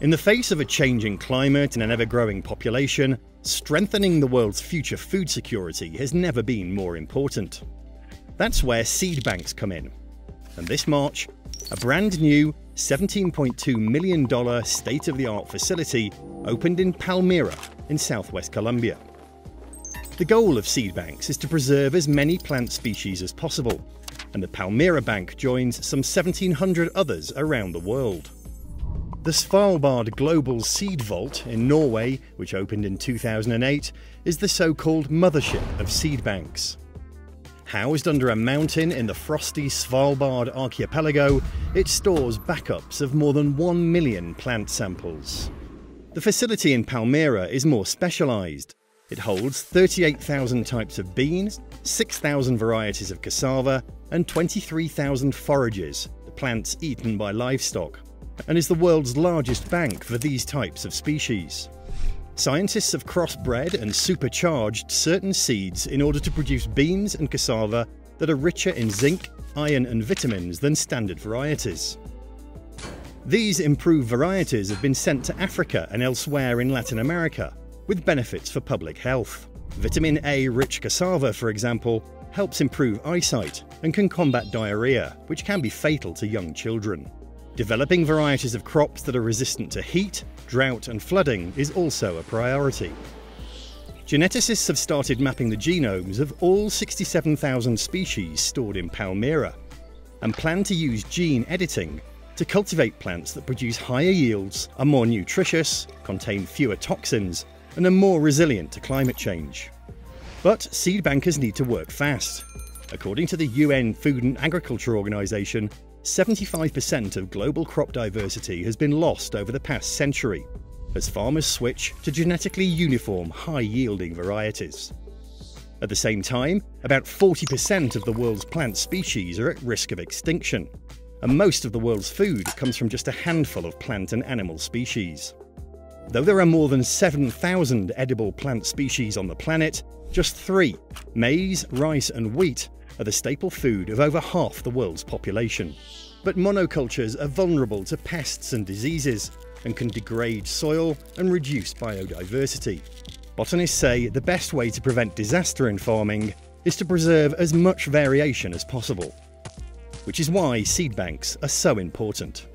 In the face of a changing climate and an ever-growing population, strengthening the world's future food security has never been more important. That's where seed banks come in. And this March, a brand new $17.2 million state-of-the-art facility opened in Palmyra in southwest Colombia. The goal of seed banks is to preserve as many plant species as possible, and the Palmyra Bank joins some 1,700 others around the world. The Svalbard Global Seed Vault in Norway, which opened in 2008, is the so-called mothership of seed banks. Housed under a mountain in the frosty Svalbard archipelago, it stores backups of more than 1 million plant samples. The facility in Palmyra is more specialised. It holds 38,000 types of beans, 6,000 varieties of cassava, and 23,000 forages, the plants eaten by livestock, and is the world's largest bank for these types of species. Scientists have crossbred and supercharged certain seeds in order to produce beans and cassava that are richer in zinc, iron and vitamins than standard varieties. These improved varieties have been sent to Africa and elsewhere in Latin America, with benefits for public health. Vitamin A-rich cassava, for example, helps improve eyesight and can combat diarrhea, which can be fatal to young children. Developing varieties of crops that are resistant to heat, drought and flooding is also a priority. Geneticists have started mapping the genomes of all 67,000 species stored in Palmyra, and plan to use gene editing to cultivate plants that produce higher yields, are more nutritious, contain fewer toxins, and are more resilient to climate change. But seed bankers need to work fast. According to the UN Food and Agriculture Organization, 75% of global crop diversity has been lost over the past century, as farmers switch to genetically uniform, high-yielding varieties. At the same time, about 40% of the world's plant species are at risk of extinction, and most of the world's food comes from just a handful of plant and animal species. Though there are more than 7,000 edible plant species on the planet, just 3, maize, rice and wheat, are the staple food of over half the world's population. But monocultures are vulnerable to pests and diseases and can degrade soil and reduce biodiversity. Botanists say the best way to prevent disaster in farming is to preserve as much variation as possible, which is why seed banks are so important.